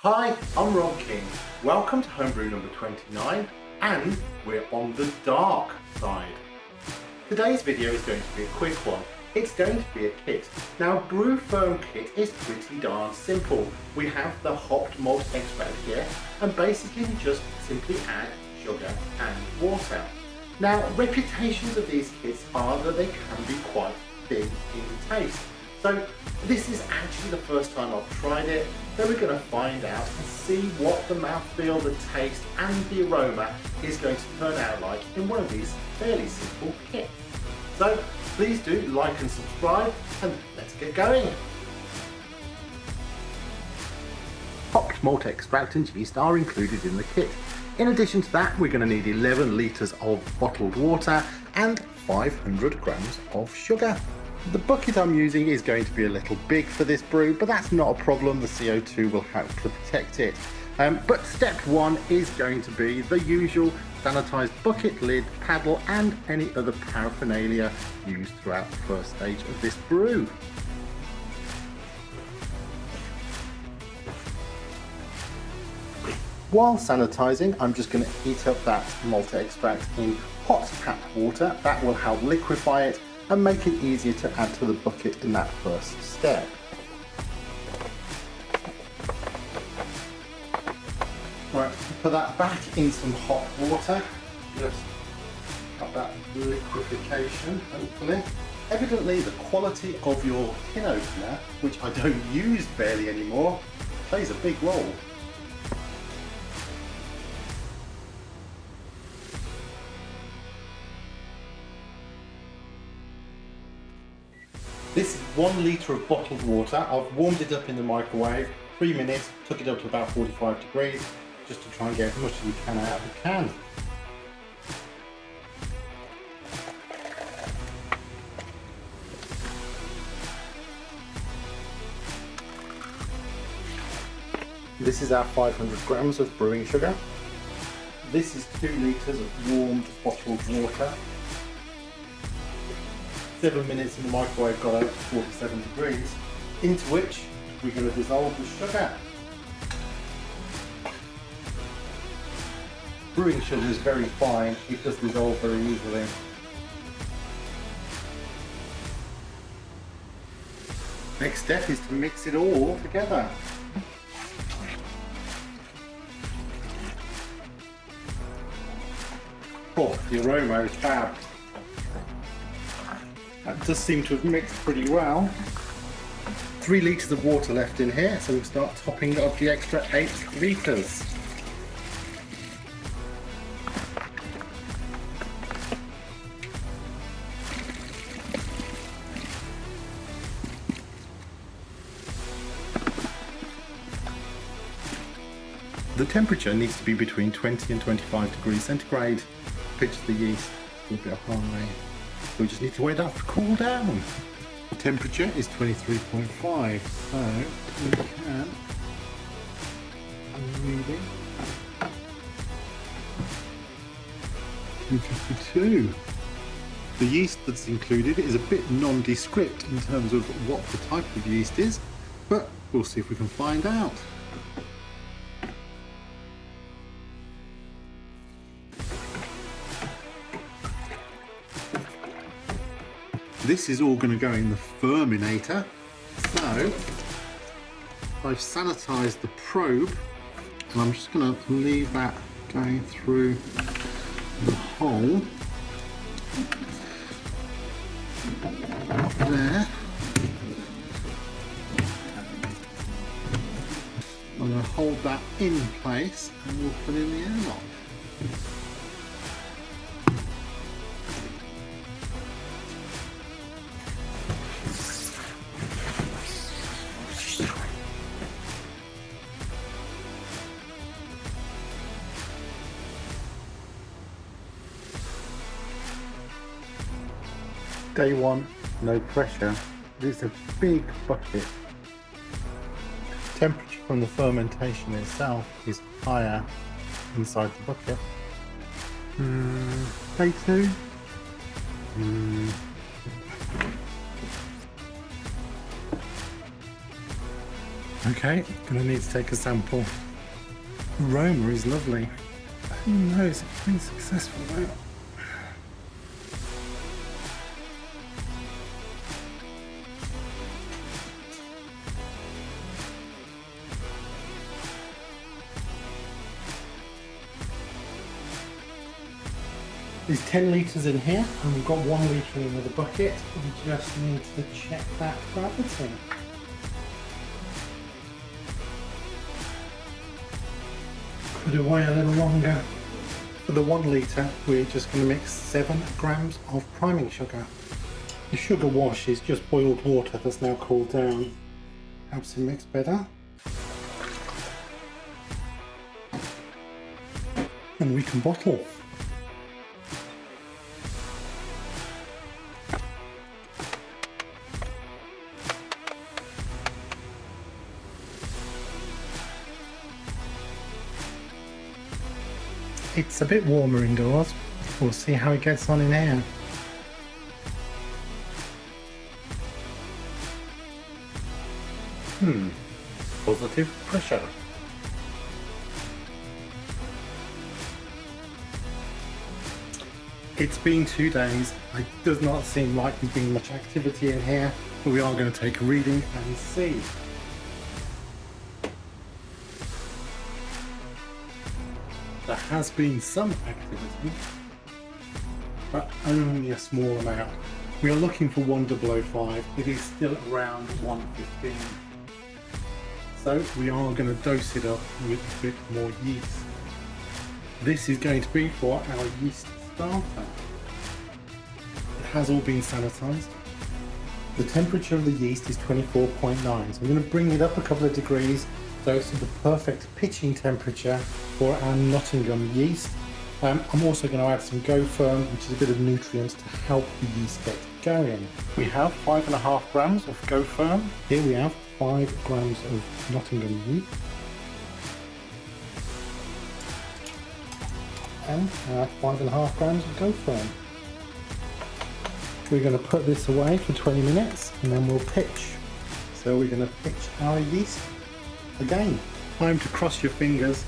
Hi, I'm Rob King. Welcome to Homebrew number 29, and we're on the dark side. Today's video is going to be a quick one. It's going to be a kit. Now, Brew Firm kit is pretty darn simple. We have the hopped malt extract here, and basically we just simply add sugar and water. Now, reputations of these kits are that they can be quite thin in taste. So this is actually the first time I've tried it, so we're going to find out and see what the mouthfeel, the taste and the aroma is going to turn out like in one of these fairly simple kits. So please do like and subscribe, and let's get going. Hopped malt extract and yeast are included in the kit. In addition to that, we're going to need 11 litres of bottled water and 500 grams of sugar. The bucket I'm using is going to be a little big for this brew, but that's not a problem. The CO2 will help to protect it. But step one is going to be the usual sanitised bucket, lid, paddle and any other paraphernalia used throughout the first stage of this brew. While sanitising, I'm just going to heat up that malt extract in hot tap water. That will help liquefy it and make it easier to add to the bucket in that first step. Right, put that back in some hot water, just got that liquefaction hopefully. Evidently the quality of your tin opener, which I don't use barely anymore, plays a big role. This is 1 litre of bottled water. I've warmed it up in the microwave, 3 minutes, took it up to about 45 degrees, just to try and get as much as we can out of the can. This is our 500 grams of brewing sugar. This is 2 litres of warmed bottled water. 7 minutes in the microwave got out to 47 degrees, into which we're going to dissolve the sugar. Brewing sugar is very fine, it does dissolve very easily. Next step is to mix it all together. Oh, the aroma is fab. That does seem to have mixed pretty well. 3 litres of water left in here, so we'll start topping up the extra 8 litres. The temperature needs to be between 20 and 25 degrees centigrade. Pitch the yeast a bit high. We just need to wait that to cool down. The temperature is 23.5, so we can reading 252. The yeast that's included is a bit nondescript in terms of what the type of yeast is, but we'll see if we can find out. This is all going to go in the ferminator. So I've sanitised the probe, and I'm just going to leave that going through the hole there. I'm going to hold that in place and we'll put in the airlock. Day 1, no pressure. It's a big bucket. Temperature from the fermentation itself is higher inside the bucket. Day 2. Okay, gonna need to take a sample. Aroma is lovely. Who knows if it's been successful now? There's 10 litres in here, and we've got 1 litre in another bucket. We just need to check that gravity. Put it away a little longer. For the 1 litre, we're just going to mix 7 grams of priming sugar. The sugar wash is just boiled water that's now cooled down. Helps it mix better. And we can bottle. It's a bit warmer indoors. We'll see how it gets on in here. Positive pressure. It's been 2 days. It does not seem like there's been much activity in here, but we are going to take a reading and see. There has been some activity, but only a small amount. We are looking for 1005. It is still around 115. So we are going to dose it up with a bit more yeast. This is going to be for our yeast starter. It has all been sanitized. The temperature of the yeast is 24.9, so I'm going to bring it up a couple of degrees so it's the perfect pitching temperature for our Nottingham yeast. I'm also going to add some Go Firm, which is a bit of nutrients to help the yeast get going. We have 5.5 grams of Go Firm. Here we have 5 grams of Nottingham yeast. And 5.5 grams of Go Firm. We're going to put this away for 20 minutes and then we'll pitch. So we're going to pitch our yeast again. Time to cross your fingers.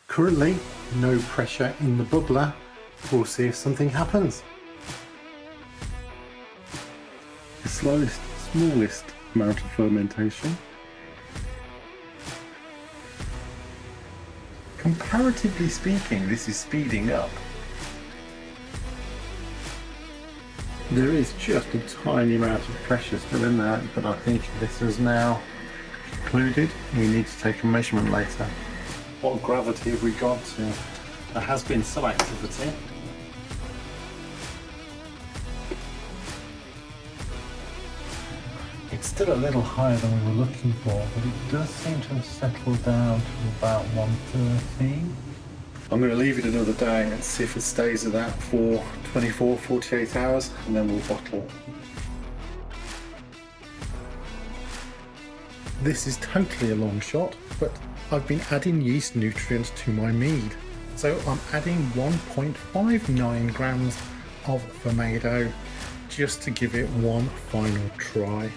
Currently, no pressure in the bubbler. We'll see if something happens. The smallest amount of fermentation. Comparatively speaking, this is speeding up. There is just a tiny amount of pressure still in there, but I think this is now concluded. We need to take a measurement later. What gravity have we got to? There has been some activity. It's still a little higher than we were looking for, but it does seem to have settled down to about 113. I'm going to leave it another day and see if it stays at that for 48 hours, and then we'll bottle. This is totally a long shot, but I've been adding yeast nutrients to my mead. So I'm adding 1.59 grams of Fermado just to give it one final try.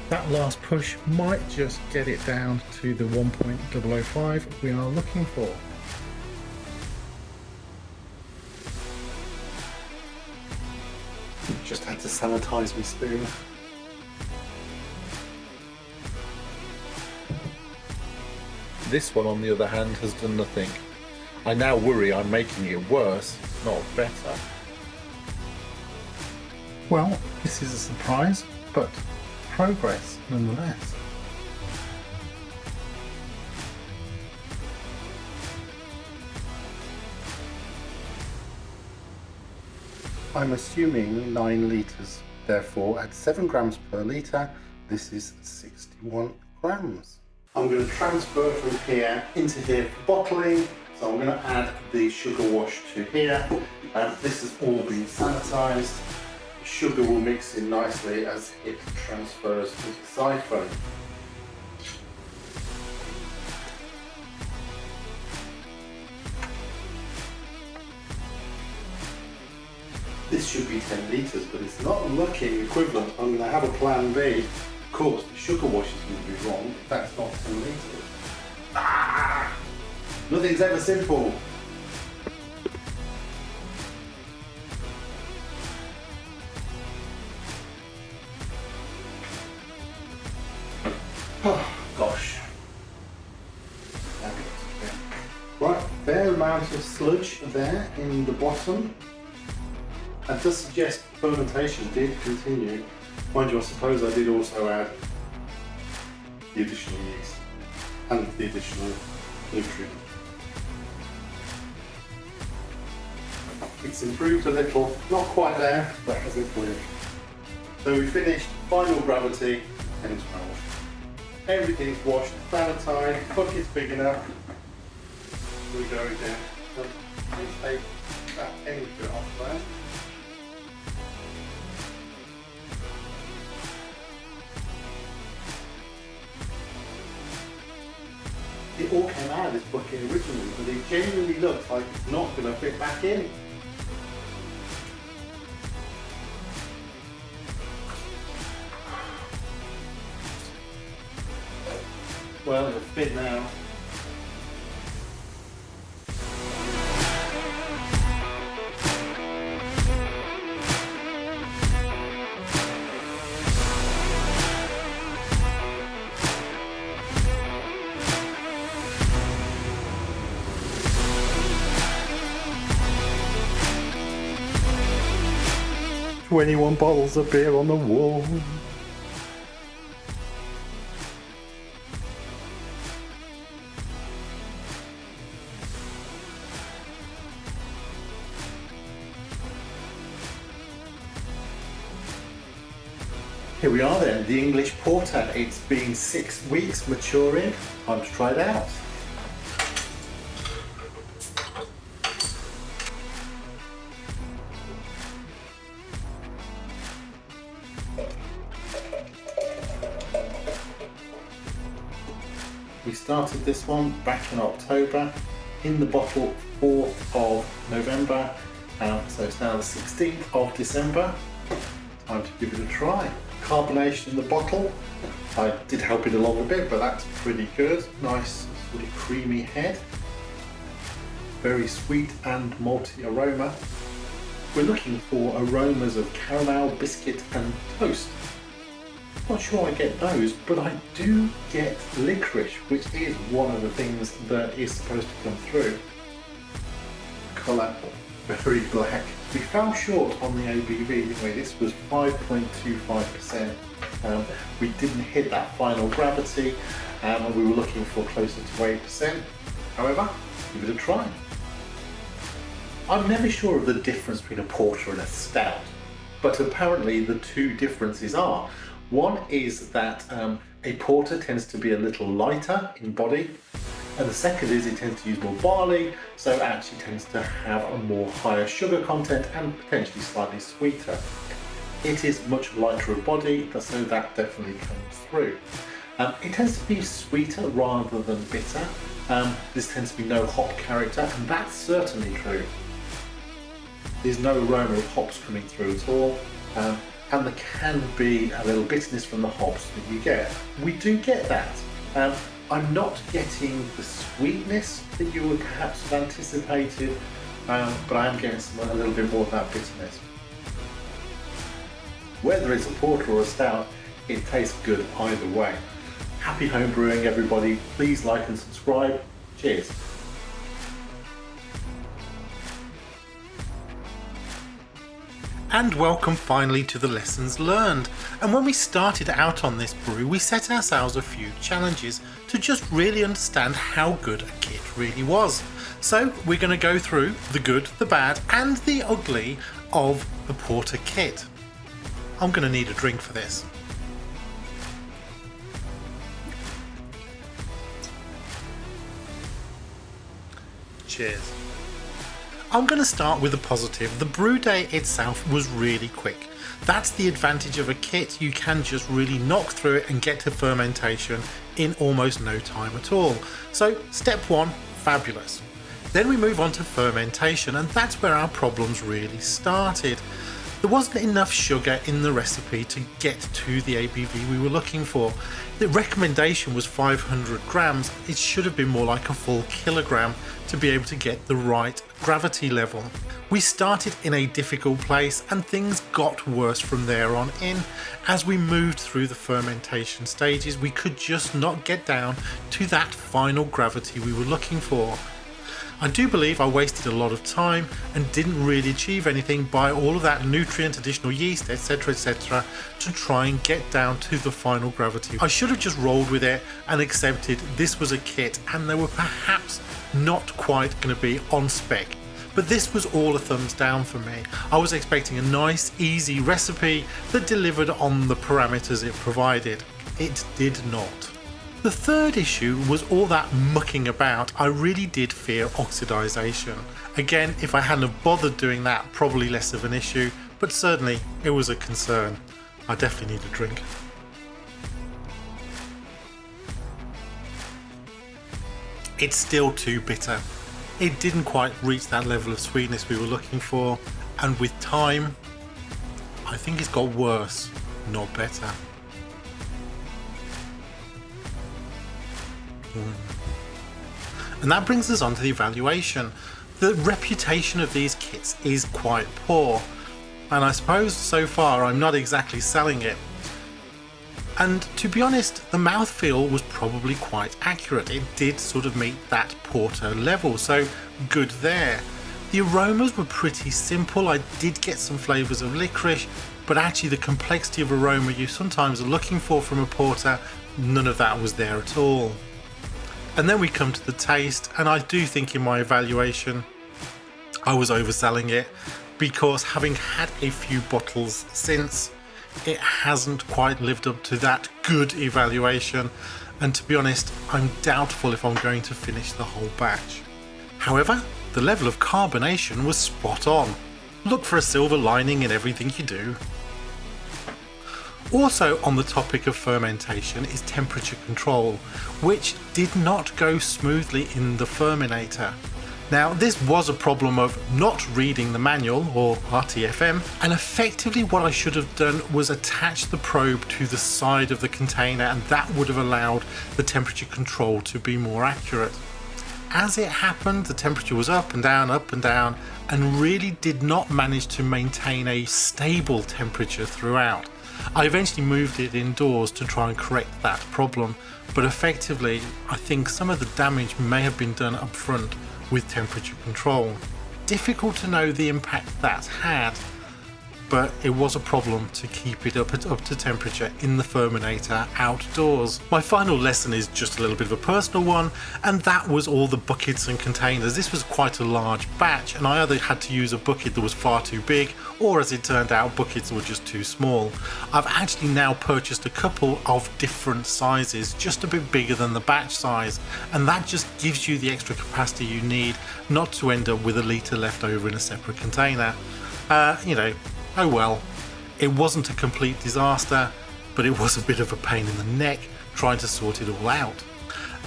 That last push might just get it down to the 1.005 we are looking for. Just had to sanitize my spoon. This one, on the other hand, has done nothing. I now worry I'm making it worse, not better. Well, this is a surprise, but progress nonetheless. I'm assuming 9 litres, therefore at 7 grams per litre, this is 61 grams. I'm going to transfer from here into here for bottling, so I'm going to add the sugar wash to here. This has all been sanitised. The sugar will mix in nicely as it transfers to the siphon. This should be 10 litres, but it's not looking equivalent. I'm going to have a plan B. Of course, the sugar wash is going to be wrong if that's not 10 litres. Ah! Nothing's ever simple. Oh, gosh. Right, fair amount of sludge there in the bottom. That does suggest fermentation did continue. Mind you, I suppose I did also add the additional yeast and the additional nutrient. It's improved a little, not quite there, but has improved. So we finished final gravity and 12. Everything's washed, sanitized, bucket's big enough. We're going down. So let's take that end bit off there. It all came out of this bucket originally, but it genuinely looks like it's not going to fit back in. Well, it'll fit now. "21 bottles of beer on the wall." Here we are then, the English Porter. It's been 6 weeks maturing. Time to try it out. We started this one back in October, in the bottle 4th of November, so it's now the 16th of December. Time to give it a try. Carbonation in the bottle. I did help it along a bit, but that's pretty good. Nice sort of creamy head. Very sweet and malty aroma. We're looking for aromas of caramel, biscuit and toast. Not sure I get those, but I do get licorice, which is one of the things that is supposed to come through. Colour, very black. We fell short on the ABV, didn't we? This was 5.25%. We didn't hit that final gravity, and we were looking for closer to 8%. However, give it a try. I'm never sure of the difference between a porter and a stout, but apparently the two differences are. One is that a porter tends to be a little lighter in body, and the second is it tends to use more barley, so it actually tends to have a more higher sugar content and potentially slightly sweeter. It is much lighter of body, so that definitely comes through. It tends to be sweeter rather than bitter. This tends to be no hop character, and that's certainly true. There's no aroma of hops coming through at all. And there can be a little bitterness from the hops that you get. We do get that. I'm not getting the sweetness that you would perhaps have anticipated, but I am getting a little bit more of that bitterness. Whether it's a porter or a stout, it tastes good either way. Happy homebrewing, everybody. Please like and subscribe. Cheers. And welcome finally to the lessons learned. And when we started out on this brew, we set ourselves a few challenges to just really understand how good a kit really was. So we're going to go through the good, the bad and the ugly of the porter kit. I'm going to need a drink for this. Cheers. I'm going to start with the positive. The brew day itself was really quick. That's the advantage of a kit. You can just really knock through it and get to fermentation in almost no time at all. So step one, fabulous. Then we move on to fermentation, and that's where our problems really started. There wasn't enough sugar in the recipe to get to the ABV we were looking for. The recommendation was 500 grams. It should have been more like a full kilogram to be able to get the right gravity level. We started in a difficult place and things got worse from there on in. As we moved through the fermentation stages, we could just not get down to that final gravity we were looking for. I do believe I wasted a lot of time and didn't really achieve anything by all of that nutrient, additional yeast, etc, to try and get down to the final gravity. I should have just rolled with it and accepted this was a kit and they were perhaps not quite going to be on spec. But this was all a thumbs down for me. I was expecting a nice, easy recipe that delivered on the parameters it provided. It did not. The third issue was all that mucking about. I really did fear oxidization. Again, if I hadn't have bothered doing that, probably less of an issue, but certainly it was a concern. I definitely need a drink. It's still too bitter. It didn't quite reach that level of sweetness we were looking for, and with time, I think it's got worse, not better. And that brings us on to the evaluation. The reputation of these kits is quite poor, and I suppose so far I'm not exactly selling it. And to be honest, the mouthfeel was probably quite accurate. It did sort of meet that porter level, so good there. The aromas were pretty simple. I did get some flavours of licorice, but actually the complexity of aroma you sometimes are looking for from a porter, none of that was there at all. And then we come to the taste, and I do think in my evaluation I was overselling it, because having had a few bottles since, it hasn't quite lived up to that good evaluation, and to be honest, I'm doubtful if I'm going to finish the whole batch. However, the level of carbonation was spot on. Look for a silver lining in everything you do. Also on the topic of fermentation is temperature control, which did not go smoothly in the Ferminator. Now, this was a problem of not reading the manual, or RTFM, and effectively what I should have done was attach the probe to the side of the container, and that would have allowed the temperature control to be more accurate. As it happened, the temperature was up and down, and really did not manage to maintain a stable temperature throughout. I eventually moved it indoors to try and correct that problem, but effectively I think some of the damage may have been done up front with temperature control. Difficult to know the impact that had, but it was a problem to keep it up to temperature in the Ferminator outdoors. My final lesson is just a little bit of a personal one, and that was all the buckets and containers. This was quite a large batch, and I either had to use a bucket that was far too big, or as it turned out, buckets were just too small. I've actually now purchased a couple of different sizes, just a bit bigger than the batch size, and that just gives you the extra capacity you need not to end up with a litre left over in a separate container. Oh well, it wasn't a complete disaster, but it was a bit of a pain in the neck trying to sort it all out.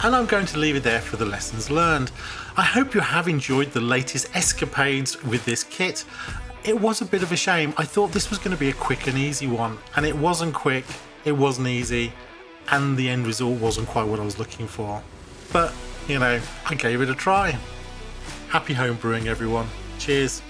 And I'm going to leave it there for the lessons learned. I hope you have enjoyed the latest escapades with this kit. It was a bit of a shame. I thought this was going to be a quick and easy one, and it wasn't quick, it wasn't easy, and the end result wasn't quite what I was looking for. But, I gave it a try. Happy homebrewing, everyone. Cheers.